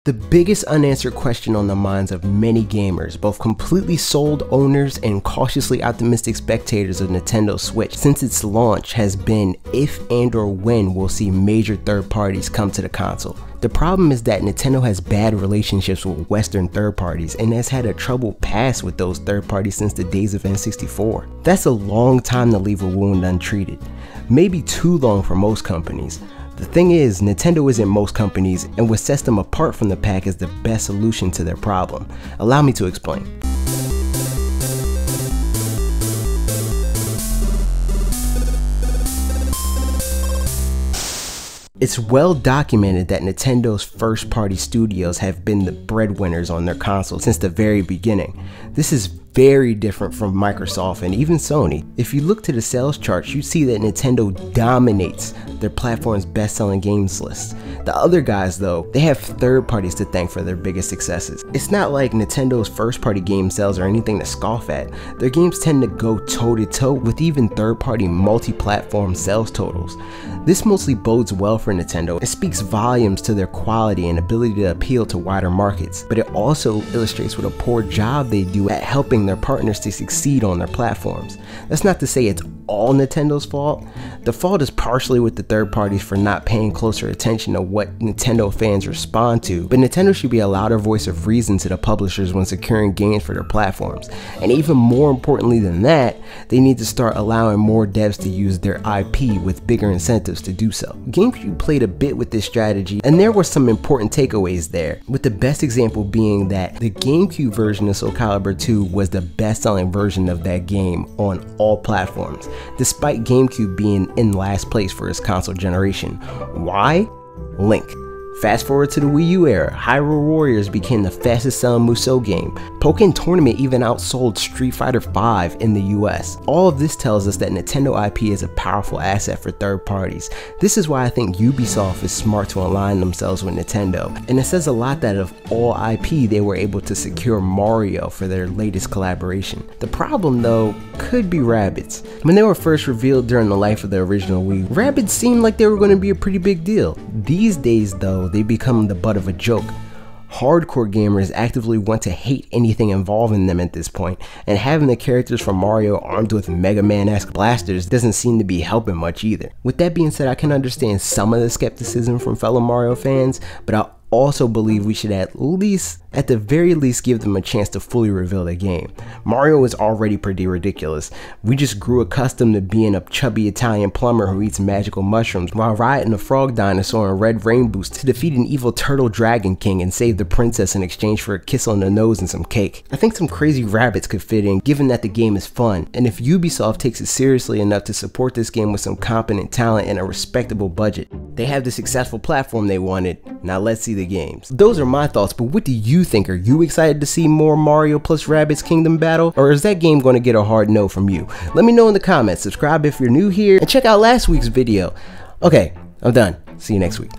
The biggest unanswered question on the minds of many gamers, both completely sold owners and cautiously optimistic spectators of Nintendo Switch since its launch, has been if and or when we'll see major third parties come to the console. The problem is that Nintendo has bad relationships with Western third parties and has had a troubled past with those third parties since the days of N64. That's a long time to leave a wound untreated. Maybe too long for most companies. The thing is, Nintendo isn't most companies, and what sets them apart from the pack is the best solution to their problem. Allow me to explain. It's well documented that Nintendo's first-party studios have been the breadwinners on their consoles since the very beginning. This is very different from Microsoft and even Sony. If you look to the sales charts, you see that Nintendo dominates their platform's best-selling games list. The other guys though, they have third parties to thank for their biggest successes. It's not like Nintendo's first-party game sales are anything to scoff at. Their games tend to go toe-to-toe with even third-party multi-platform sales totals. This mostly bodes well for Nintendo. It speaks volumes to their quality and ability to appeal to wider markets, but it also illustrates what a poor job they do at helping their partners to succeed on their platforms. That's not to say it's all Nintendo's fault. The fault is partially with the third parties for not paying closer attention to what Nintendo fans respond to, but Nintendo should be a louder voice of reason to the publishers when securing games for their platforms. And even more importantly than that, they need to start allowing more devs to use their IP with bigger incentives to do so. GameCube played a bit with this strategy, and there were some important takeaways there, with the best example being that the GameCube version of Soul Calibur 2 was the best-selling version of that game on all platforms, despite GameCube being in last place for its console generation. Why? Link. Fast forward to the Wii U era, Hyrule Warriors became the fastest selling Musou game. Pokken Tournament even outsold Street Fighter V in the US. All of this tells us that Nintendo IP is a powerful asset for third parties. This is why I think Ubisoft is smart to align themselves with Nintendo. And it says a lot that of all IP they were able to secure Mario for their latest collaboration. The problem though could be Rabbids. When they were first revealed during the life of the original Wii, Rabbids seemed like they were going to be a pretty big deal. These days though, they become the butt of a joke. Hardcore gamers actively want to hate anything involving them at this point, and having the characters from Mario armed with Mega Man-esque blasters doesn't seem to be helping much either. With that being said, I can understand some of the skepticism from fellow Mario fans, but I also believe we should at the very least give them a chance to fully reveal the game. Mario is already pretty ridiculous. We just grew accustomed to being a chubby Italian plumber who eats magical mushrooms while riding a frog dinosaur in red rain boots to defeat an evil turtle dragon king and save the princess in exchange for a kiss on the nose and some cake. I think some crazy rabbits could fit in given that the game is fun, and if Ubisoft takes it seriously enough to support this game with some competent talent and a respectable budget, they have the successful platform they wanted. Now let's see the games. Those are my thoughts, but what do you think? Are you excited to see more Mario plus Rabbids Kingdom Battle, or is that game going to get a hard no from you? Let me know in the comments. Subscribe if you're new here, and check out last week's video. Okay, I'm done. See you next week.